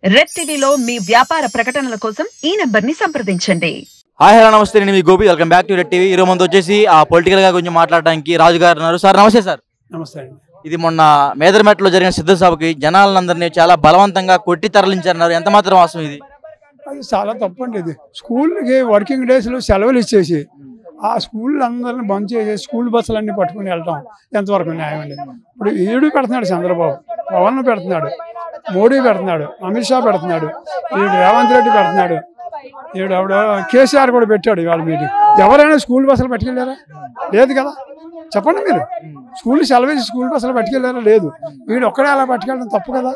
Red టీవీలో మీ వ్యాపార ప్రకటనల కోసం ఈ నంబర్ని సంప్రదించండి. హాయ్ హలో నమస్తే, నేను మీ Gopi. Welcome back to red TV. ఈరోజు మనతో వచ్చేసి పొలిటికల్ గా కొంచెం మాట్లాడడానికి రాజు గారు ఉన్నారు. సార్ నమస్తే. సార్ నమస్తే అండి. ఇది మొన్న మేదరమెట్లో జరిగిన సిద్ధ సభకి జనాలందరినీ చాలా బలవంతంగా కొట్టి తరలించారన్నారు. ఎంత మాత్రం వాస్తవం ఇది? అది చాలా తప్పండి. ఇది స్కూల్కి వర్కింగ్ డేస్లో సెలవులు ఇచ్చేసి ఆ స్కూల్ అందరిని బంద్ చేసి స్కూల్ బస్సులన్నీ పట్టుకుని వెళ్ళటం ఎంతవరకు న్యాయం అండి? ఇప్పుడు ఈడు పెడుతున్నాడు, చంద్రబాబు పవన్ పెడుతున్నాడు, మోడీ పెడుతున్నాడు, అమిత్ షా పెడుతున్నాడు, ఈడు రేవంత్ రెడ్డి పెడుతున్నాడు, ఈడు ఆవిడ కేసీఆర్ కూడా పెట్టాడు ఇవాళ మీటింగ్. ఎవరైనా స్కూల్ బస్సులు పట్టుకెళ్ళారా? లేదు కదా. చెప్పండి మీరు, స్కూల్ సెలవు స్కూల్ బస్సులు పట్టుకెళ్ళారా? లేదు. వీడు ఒక్కడే అలా పట్టుకెళ్ళడం తప్పు కదా?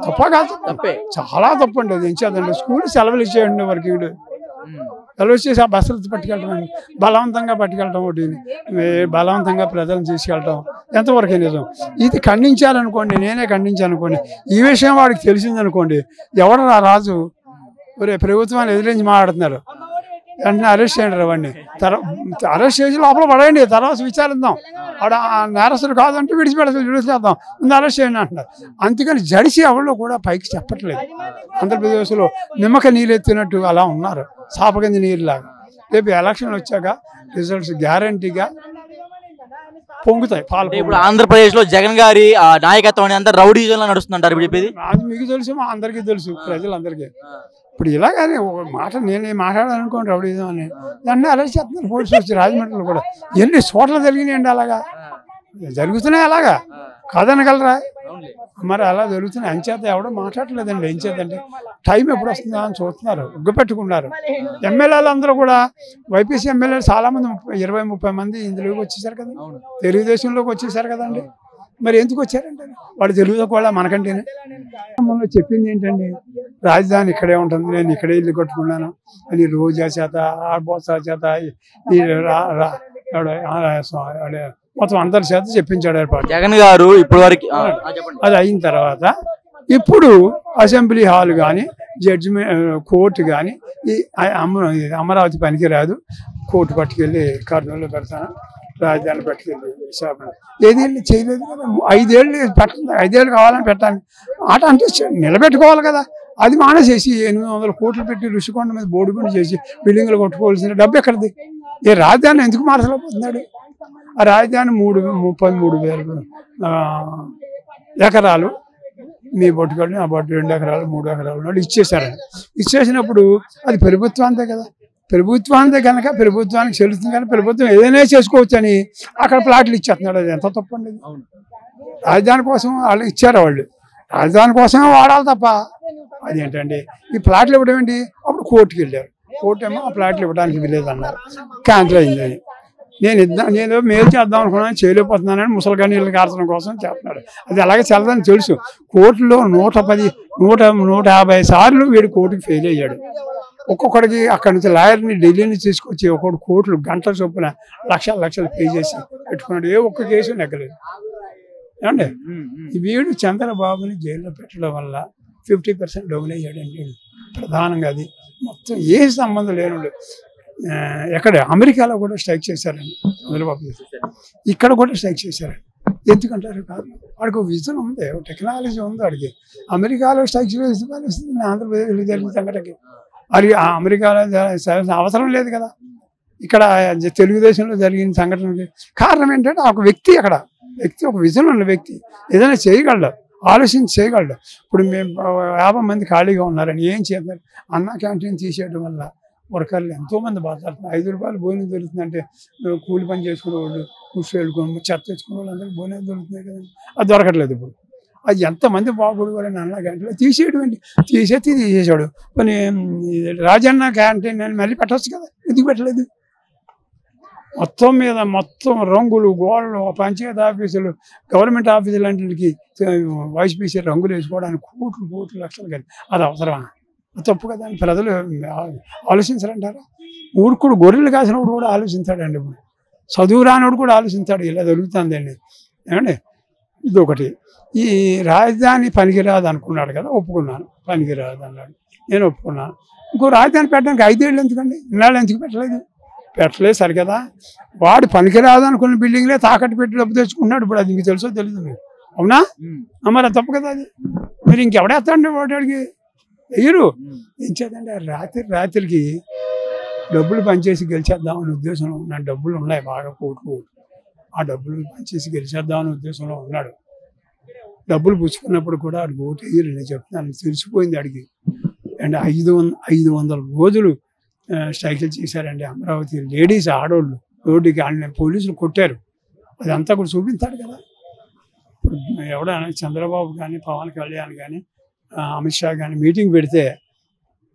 తప్ప కాదు, తప్పే, చాలా తప్పు అండి. అది ఏం చేద్దండి? స్కూల్ సెలవులు ఇచ్చేయండి వర్కింగ్ సెలవు ఇచ్చేసి ఆ బస్సులు పట్టుకెళ్ళటం, బలవంతంగా పట్టుకెళ్ళటం, ఒకటి బలవంతంగా ప్రజలను తీసుకెళ్ళటం ఎంతవరకు నిజం? ఇది ఖండించాలనుకోండి, నేనే ఖండించాలనుకోండి, ఈ విషయం వాడికి తెలిసిందనుకోండి, ఎవరు ఆ రాజు ఒరే ప్రభుత్వాన్ని ఎదిరించి మాట్లాడుతున్నారు, వెంటనే అరెస్ట్ చేయండి వాడిని. అరెస్ట్ చేసి లోపల పడేయండి, తర్వాత విచారిద్దాం. ఆడ నేరస్తుడు కాదంటే విడిచిపెడతాం, ముందు అరెస్ట్ చేయండి అంటున్నారు. అందుకని జడిసి ఎవరిలో కూడా పైకి చెప్పట్లేదు. ఆంధ్రప్రదేశ్లో నిమ్మక నీళ్ళు ఎత్తినట్టు అలా ఉన్నారు, సాపకింద నీరులాగా. రేపు ఎలక్షన్ వచ్చాక రిజల్ట్స్ గ్యారంటీగా పొంగుతాయి. ఇప్పుడు ఆంధ్రప్రదేశ్ లో జగన్ గారి నాయకత్వం అంతా రౌడీజంలో నడుస్తుంటారు ఇప్పుడు చెప్పేది. అది మీకు తెలుసు, మా అందరికీ తెలుసు, ప్రజలందరికీ. ఇప్పుడు ఇలాగని ఒక మాట నేనే మాట్లాడాలనుకోండి రౌడీజం అని, దాన్ని అరెస్ట్ చేస్తున్నారు పోలీసులు వచ్చి. రాజమండ్రిలో కూడా ఎన్ని చోట్ల జరిగినాయండి అలాగా, జరుగుతున్నాయి. అలాగా కాదనగలరా? మరి అలా జరుగుతున్నాయి. అంచేత ఎవడో మాట్లాడలేదండి. ఏం చేద్దంటే టైం ఎప్పుడు వస్తుందా అని చూస్తున్నారు, ఉగ్గపెట్టుకున్నారు. ఎమ్మెల్యేలు అందరూ కూడా, వైపీసీ ఎమ్మెల్యేలు చాలామంది 20-30 మంది ఇందులోకి వచ్చేసారు కదా, తెలుగుదేశంలోకి వచ్చేసారు కదండి. మరి ఎందుకు వచ్చారంటే వాడు తెలుగులో కూడా మనకంటేనే. మొన్న చెప్పింది ఏంటండి, రాజధాని ఇక్కడే ఉంటుంది, నేను ఇక్కడే ఇల్లు కట్టుకున్నాను అని రోజా చేత ఆడబోసా చేత ఈ మొత్తం అందరి చేత చెప్పించాడు ఏర్పాటు జగన్ గారు. ఇప్పుడు వరకు అది అయిన తర్వాత ఇప్పుడు అసెంబ్లీ హాల్ కానీ, జడ్జిమెంట్ కోర్టు కానీ, ఈ అమరావతి పనికి రాదు, కోర్టు పట్టుకెళ్ళి కర్నూలులో పెడతాను, రాజధాని పట్టుకెళ్ళి విశాఖపట్నం ఏదేళ్ళు చేయలేదు కదా. 5 ఏళ్ళు పెట్టండి, 5 ఏళ్ళు కావాలని పెట్టాలి ఆట అంటే నిలబెట్టుకోవాలి కదా. అది మానేసేసి 800 కోట్లు పెట్టి ఋషికొండ మీద బోర్డుగుండు చేసి బిల్డింగ్లు కొట్టుకోవాల్సిన డబ్బు ఎక్కడిది? ఏ రాజధాని ఎందుకు మార్చలేకపోతున్నాడు? ఆ రాజధాని 33,000 ఎకరాలు మీ బొట్టుకొని ఆ బొట్టు 2 ఎకరాలు 3 ఎకరాలు ఇచ్చేసారని. ఇచ్చేసినప్పుడు అది ప్రభుత్వాంతే కదా. ప్రభుత్వాంతే కనుక ప్రభుత్వానికి చెల్లుతుంది, కానీ ప్రభుత్వం ఏదైనా చేసుకోవచ్చు అని అక్కడ ప్లాట్లు ఇచ్చేస్తున్నాడు. అది ఎంత తప్పండి? రాజధాని కోసం వాళ్ళు ఇచ్చారు, వాళ్ళు రాజధాని కోసమే వాడాలి తప్ప అదేంటండి ఈ ప్లాట్లు ఇవ్వడం ఏంటి? అప్పుడు కోర్టుకి వెళ్ళారు, కోర్టు ఏమో ఆ ప్లాట్లు ఇవ్వడానికి వీలేదు అన్నారు, క్యాన్సిల్ అయింది. అని నేను మేలు చేద్దాం అనుకున్నాను, చేయలేకపోతున్నానని ముసలిగాని నీళ్ళు కార్చడం కోసం చేస్తున్నాడు. అది అలాగే చల్లదని తెలుసు. కోర్టులో 150 సార్లు వీడు కోర్టుకి ఫెయిల్ అయ్యాడు. ఒక్కొక్కడికి అక్కడి నుంచి లాయర్ని ఢిల్లీని తీసుకొచ్చి ఒక్కొక్కటి కోట్లు గంటల చొప్పున లక్షలు పే చేసి పెట్టుకున్నాడు. ఏ ఒక్క కేసు నెగ్గలేదు. ఏమండి, వీడు చంద్రబాబుని జైల్లో పెట్టడం వల్ల 50% డౌన్ అయ్యాడండి. ప్రధానంగా అది మొత్తం ఏ సంబంధం లేనుడు. ఎక్కడ అమెరికాలో కూడా స్ట్రైక్ చేశారండి చంద్రబాబు, ఇక్కడ కూడా స్ట్రైక్ చేశారండి. ఎందుకంటారు? కాదు, వాడికి ఒక విజన్ ఉంది, టెక్నాలజీ ఉంది వాడికి. అమెరికాలో స్ట్రైక్ చేసి ఆంధ్రప్రదేశ్లో జరిగిన సంఘటనకి అది అమెరికాలో అవసరం లేదు కదా. ఇక్కడ తెలుగుదేశంలో జరిగిన సంఘటనకి కారణం ఏంటంటే ఒక వ్యక్తి, అక్కడ వ్యక్తి ఒక విజన్ ఉన్న వ్యక్తి ఏదైనా చేయగలడు, ఆలోచించి చేయగలడు. ఇప్పుడు మేము 50 మంది ఖాళీగా ఉన్నారని ఏం చేస్తారు? అన్న క్యాంటీన్ తీసేయడం వల్ల వర్కర్లు ఎంతోమంది బాధపడుతున్నారు. 5 రూపాయలు భోజనం దొరుకుతుందంటే కూలి పని చేసుకునే వాళ్ళు, కూర్చో వెళ్ళుకుని చెత్త తెచ్చుకునే వాళ్ళు అందరికీ భోజనం దొరుకుతున్నాయి కదండి. అది దొరకట్లేదు ఇప్పుడు. అది ఎంతమంది బాగుపడేవాళ్ళని అన్న క్యాంటీన్లో తీసేయడం తీసేసాడు. కొన్ని రాజన్న క్యాంటీన్ అని మళ్ళీ పెట్టవచ్చు కదా, ఎందుకు పెట్టలేదు? మొత్తం మీద మొత్తం రంగులు, గోడలు, పంచాయతీ ఆఫీసులు, గవర్నమెంట్ ఆఫీసులు లాంటికి వైసీపీ రంగులు వేసుకోవడానికి కోట్లు లక్షలు కానీ అది అవసరమా? తప్పు కదా అని ప్రజలు ఆలోచించారంటారా? ఊరుకుడు గొర్రెలు కాసినప్పుడు కూడా ఆలోచించాడండి. ఇప్పుడు చదువు రానోడు కూడా ఆలోచించాడు, ఇలా జరుగుతుందండి. ఏమండి, ఇదొకటి. ఈ రాజధాని పనికిరాదు అనుకున్నాడు కదా, ఒప్పుకున్నాను, పనికిరాదు అన్నాడు, నేను ఒప్పుకున్నాను. ఇంకో రాజధాని పెట్టడానికి 5 ఏళ్ళు ఎందుకండి? ఇన్నాళ్ళు ఎందుకు పెట్టలేదు సరికదా. వాడు పనికిరాదు అనుకున్న బిల్డింగ్లే తాకట్టు పెట్టి డబ్బు తెచ్చుకున్నాడు. ఇప్పుడు అది మీకు తెలుసో తెలీదు మీకు, అవునా? మరి తప్పు కదా అది. మీరు ఇంకెవడేస్తాండి ఓటాడికి వెయ్యరు. ఏం చేద్దండి రాత్రికి డబ్బులు పనిచేసి గెలిచేద్దామనే ఉద్దేశంలో ఉన్నాడు. డబ్బులు ఉన్నాయి బాగా కోట్లు, ఆ డబ్బులు పనిచేసి గెలిచేద్దామనే ఉద్దేశంలో ఉన్నాడు. డబ్బులు పుచ్చుకున్నప్పుడు కూడా ఆడికి ఓటు వేయరు. నేను చెప్తున్నాను, తెలిసిపోయింది ఆడికి. అండ్ 500 రోజులు స్ట్రైకులు చేశారండి అమరావతి. లేడీస్ ఆడవాళ్ళు రోడ్డుకి వాళ్ళని పోలీసులు కొట్టారు. అదంతా కూడా చూపించాడు కదా. ఇప్పుడు ఎవడైనా చంద్రబాబు కానీ పవన్ కళ్యాణ్ కానీ అమిత్ షా కానీ మీటింగ్ పెడితే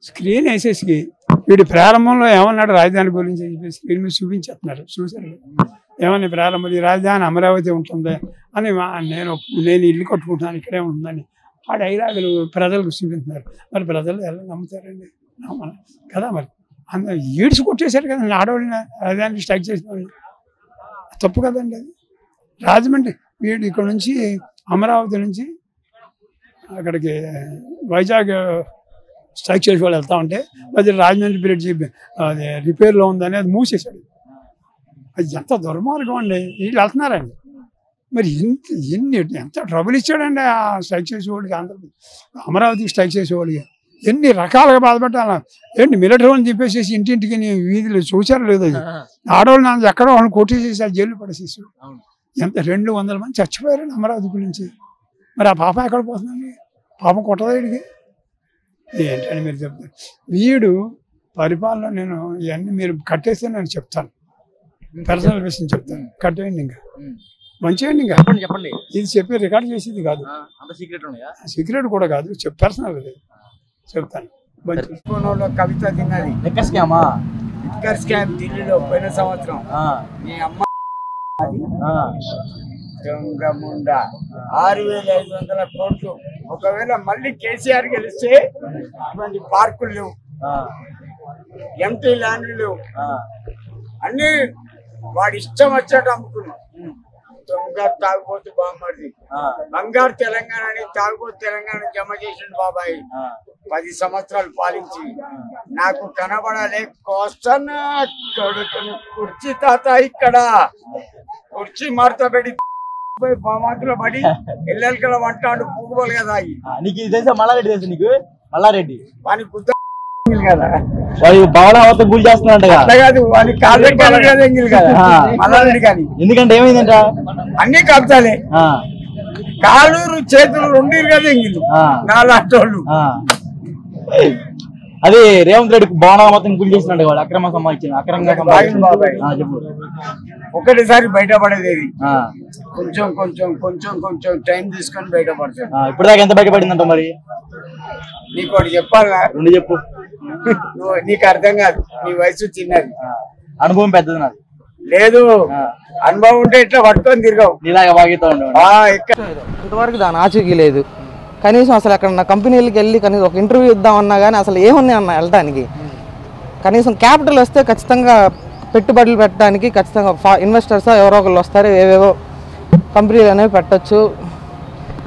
స్క్రీన్ వేసేసి వీడి ప్రారంభంలో ఏమన్నాడు రాజధాని గురించి చెప్పి స్క్రీన్ మీద చూపించేస్తున్నారు. చూసారు ఏమన్నా ప్రారంభం ఈ రాజధాని అమరావతి ఉంటుంది అని నేను ఇల్లు కట్టుకుంటున్నాను ఇక్కడే ఉంటుందని ఆ డైలాగులు ప్రజలకు చూపించుతున్నారు. మరి ప్రజలు ఎలా నమ్ముతారండి? కదా మరి ఈడ్చి కొట్టేశారు కదండి ఆడవాళ్ళని, రాజధాని స్ట్రైక్ చేసిన వాళ్ళు. తప్పు కదండి అది. రాజమండ్రి వీడు ఇక్కడ నుంచి అమరావతి నుంచి అక్కడికి వైజాగ్ స్ట్రైక్ చేసే వాళ్ళు వెళ్తా ఉంటే అది రాజమండ్రి బ్రిడ్జి అది రిపేర్లో ఉందని అది మూసేశాడు. అది ఎంత దుర్మార్గం అండి. వీళ్ళు వెళ్తున్నారండి. మరి ఎంత ట్రబుల్ ఇచ్చాడండి ఆ స్ట్రైక్ చేసేవాడికి. అమరావతికి స్ట్రైక్ చేసేవాడికి ఎన్ని రకాలుగా బాధపడ్డా. ఏంటి మిలిటరీ వాళ్ళని చెప్పేసి ఇంటింటికి వీధులు చూసారు లేదు. అది ఆడవాళ్ళు నాన్న ఎక్కడో వాళ్ళని కొట్టేసేసి ఆ జైలు పడేసేసాడు. ఎంత 200 మంది చచ్చిపోయారండి అమరావతి గురించి. మరి ఆ పాప ఎక్కడ పోతుందండి? పాపం కొట్టదా వీడికి? ఏంటని మీరు చెప్తారు. వీడు పరిపాలన నేను ఇవన్నీ మీరు కట్టేస్తే నేను చెప్తాను, పర్సనల్ విషయం చెప్తాను. కట్టేయండి ఇంకా మంచిగా ఇంకా చెప్పండి. ఇది చెప్పి రికార్డ్ చేసేది కాదు, సీక్రెట్ కూడా కాదు, పర్సనల్ అది చెప్తాను. కవిత తిన్నది లిక్కర్ స్కామ్ ఢిల్లీలో పోయిన సంవత్సరం. మీ అమ్మ దొంగముండ 6,500 కోట్లు. ఒకవేళ మళ్ళీ కేసీఆర్ గెలిస్తే ఇటువంటి పార్కులు లేవు, ఎంటీ ల్యాండ్లు లేవు, అన్ని వాడి ఇష్టం వచ్చాడు అమ్ముకున్నాం. దొంగ తాగుబోతు బామ్మది బంగారు తెలంగాణని తాగుబోతు తెలంగాణ జమ చేసిండు బాబాయ్. 10 సంవత్సరాలు పాలించి నాకు కనబడాలే కోసన కొడుకును కుర్చీ తాత ఇక్కడ కుర్చీ మడత పెట్టి మాటలో పడి ఎల్లెలకల వంటాడు పూగోలు కదా. నీకు తెలుసా మల్లారెడ్డి? తెలుసు నీకు మల్లారెడ్డి? వాని గుద్ద కదా గురి చేస్తున్నాడు కాదు, వాని కాళ్ళు కదా మల్లారెడ్డి కానీ. ఎందుకంటే ఏమైందంట అన్ని కబ్జాలే, కాళ్ళు చేతులు 2 కదా ఎంగిలు నాలాంటోళ్ళు. అది రేవంత్ రెడ్డి భవనాలు మొత్తం గురి చేస్తున్నాడు వాడు. అక్రమంగా చెప్పు. ఒకటిసారి బయటపడేది కొంచెం కొంచెం కొంచెం కొంచెం టైం తీసుకొని బయటపడతాడు. ఇప్పుడు దాకా ఎంత బయటపడిందంట మరి? నీకు ఒకటి చెప్పాలా? 2 చెప్పు. నీకు అర్థం కాదు, నీ వయసు చిన్నది, అనుభవం పెద్దది నాది. లేదు అనుభవం ఉంటే ఇట్లా పట్టుకొని తిరగవు. నీలాగా బాగా ఇంతవరకు దాని ఆచూకీ లేదు. కనీసం అసలు అక్కడ నా కంపెనీలకు వెళ్ళి కనీసం ఒక ఇంటర్వ్యూ ఇద్దామన్నా కానీ అసలు ఏమున్నాయి అన్న వెళ్ళడానికి. కనీసం క్యాపిటల్ వస్తే ఖచ్చితంగా పెట్టుబడులు పెట్టడానికి ఖచ్చితంగా ఇన్వెస్టర్స్ ఎవరో ఒకళ్ళు వస్తారు, ఏవేవో కంపెనీలు అనేవి పెట్టచ్చు.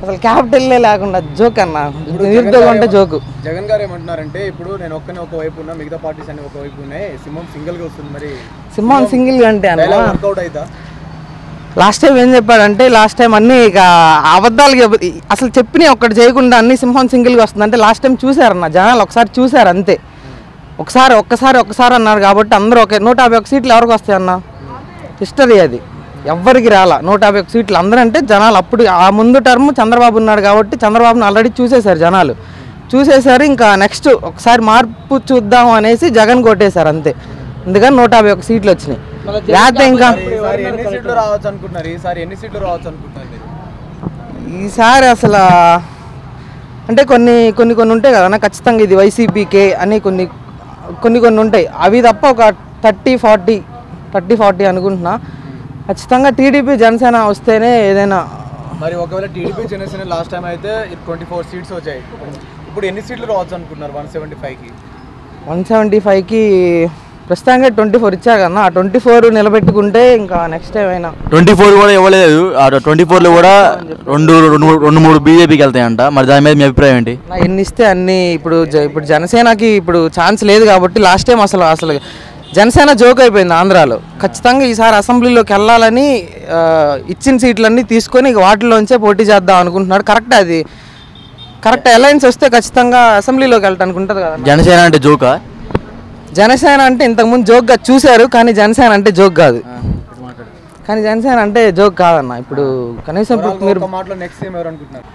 అసలు క్యాపిటల్లే లేకుండా జోక్ అన్న, నిరుద్యోగం అంటే జోకు. జగన్ గారు ఏమంటున్నారంటే ఇప్పుడు నేను ఒక్కనే ఒక వైపు ఉన్నా, మిగతా పార్టీస్ అన్ని ఒక వైపు ఉన్నాయి, సింహం సింగిల్ గా వస్తుంది. మరి సింహం సింగిల్ గా అంటే అన్న వర్కౌట్ అవుతా? లాస్ట్ టైం ఏం చెప్పాడంటే, లాస్ట్ టైం అన్ని ఇక అబద్ధాలు అసలు చెప్పిన ఒక్కటి చేయకుండా అన్ని సింహం సింగిల్గా వస్తుంది అంటే లాస్ట్ టైం చూసారన్న జనాలు, ఒకసారి చూసారు అంతే. ఒక్కసారి అన్నారు కాబట్టి అందరూ ఒకే 151 సీట్లు ఎవరికి వస్తాయన్న? హిస్టరీ అది, ఎవ్వరికి రాలా 151 సీట్లు. అందరూ అంటే జనాలు అప్పుడు ఆ ముందు టర్మ్ చంద్రబాబు ఉన్నాడు కాబట్టి చంద్రబాబుని ఆల్రెడీ చూసేశారు జనాలు, చూసేశారు. ఇంకా నెక్స్ట్ ఒకసారి మార్పు చూద్దాం అనేసి జగన్ కొట్టేశారు అంతే. అందుకని 151 సీట్లు వచ్చినాయి. లేకపోతే ఇంకా ఈసారి అసలు అంటే కొన్ని ఉంటాయి కదా ఖచ్చితంగా ఇది వైసీపీకే అని కొన్ని ఉంటాయి. అవి తప్ప ఒక 30-40 అనుకుంటున్నా. ఖచ్చితంగా టీడీపీ జనసేన వస్తేనే ఏదైనా. మరి ఒకవేళ టీడీపీ జనసేన లాస్ట్ టైం అయితే 24 సీట్స్ వచ్చాయి, ఇప్పుడు ఎన్ని సీట్లు రావచ్చు అనుకుంటున్నారు? 175కి 175కి ప్రస్తుతానికి 24 ఇచ్చారు కన్నా. ఆ 24 నిలబెట్టుకుంటే ఇంకా నెక్స్ట్ టైం అయినా 24 కూడా ఇవ్వలేదు. 24లో కూడా 2-3 బీజేపీకి వెళ్తాయంట. మరి దాని మీద మీ అభిప్రాయం ఏంటి? ఎన్ని ఇస్తే అన్ని. ఇప్పుడు జనసేనకి ఇప్పుడు ఛాన్స్ లేదు కాబట్టి లాస్ట్ టైం అసలు జనసేన జోక్ అయిపోయింది ఆంధ్రాలో. ఖచ్చితంగా ఈసారి అసెంబ్లీలోకి వెళ్ళాలని ఇచ్చిన సీట్లన్నీ తీసుకొని వాటిలోంచే పోటీ చేద్దాం అనుకుంటున్నాడు. కరెక్ట్ అది. కరెక్ట్ అలయన్స్ వస్తే ఖచ్చితంగా అసెంబ్లీలోకి వెళ్ళటానికి ఉంటుంది కదా. జనసేన అంటే జోకా? జనసేన అంటే ఇంతకుముందు జోక్గా చూశారు, కానీ జనసేన అంటే జోక్ కాదు. కానీ జనసేన అంటే జోక్ కాదన్న. ఇప్పుడు కనీసం మీరు మాటలో నెక్స్ట్ ఏం ఎవరు అనుకుంటున్నారు?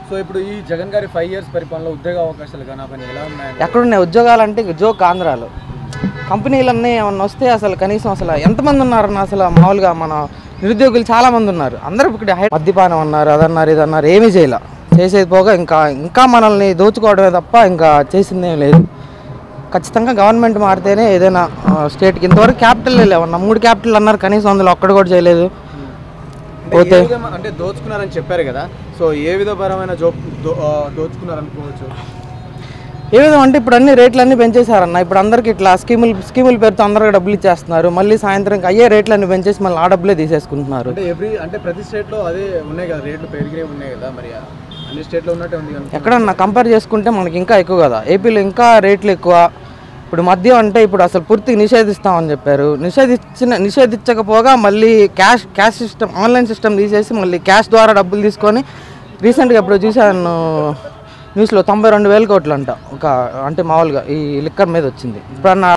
సో ఇప్పుడు ఈ జగన్ గారి 5 years పరిపాలనలో ఉద్యోగ అవకాశాలు కానీ అవన్నీ ఎలా ఉన్నాయి? ఎక్కడున్నాయి ఉద్యోగాలు అంటే జోక్ ఆంధ్రాలో. కంపెనీలన్నీ ఏమన్నా వస్తే అసలు కనీసం అసలు ఎంతమంది ఉన్నారన్న, అసలు మామూలుగా మన నిరుద్యోగులు చాలామంది ఉన్నారు. అందరూ ఇక్కడ మద్యపానం అన్నారు, అదన్నారు, ఇదన్నారు, ఏమీ చేయాల. చేసేది పోగా ఇంకా మనల్ని దోచుకోవడమే తప్ప ఇంకా చేసిందేం లేదు. ఖచ్చితంగా గవర్నమెంట్ మారితేనే ఏదైనా స్టేట్కి. ఇంతవరకు క్యాపిటల్ లేవన్న, 3 క్యాపిటల్ అన్నారు, కనీసం అందులో ఒక్కడు కూడా చేయలేదు. పోతే అంటే దోచుకున్నారని చెప్పారు కదా, సో ఏ విధపరమైన దోచుకున్నారనుకోవచ్చు? ఏ విధం అంటే ఇప్పుడు అన్ని రేట్లన్నీ పెంచేశారన్న. ఇప్పుడు అందరికి ఇట్లా స్కీముల పేరుతో అందరికి డబ్బులు ఇచ్చేస్తున్నారు. మళ్ళీ సాయంత్రం అయ్యే రేట్లన్నీ పెంచేసి మళ్ళీ ఆ డబ్బులే తీసేసుకుంటున్నారు. అంటే ప్రతి స్టేట్లో అదే ఉన్నాయి కదా, రేట్లు పెరిగినే ఉన్నాయి కదా, మరి అన్ని స్టేట్లో ఉన్నట్టే ఉంది. ఎక్కడన్నా కంపేర్ చేసుకుంటే మనకి ఇంకా ఎక్కువ కదా, ఏపీలో ఇంకా రేట్లు ఎక్కువ. ఇప్పుడు మద్యం అంటే ఇప్పుడు అసలు పూర్తిగా నిషేధిస్తామని చెప్పారు. నిషేధించకపోగా మళ్ళీ క్యాష్ సిస్టమ్, ఆన్లైన్ సిస్టమ్ తీసేసి మళ్ళీ క్యాష్ ద్వారా డబ్బులు తీసుకొని రీసెంట్గా ఇప్పుడు చూసాను న్యూస్లో 92,000 కోట్లు అంట, అంటే మామూలుగా ఈ లిక్కర్ మీద వచ్చింది. ఇప్పుడు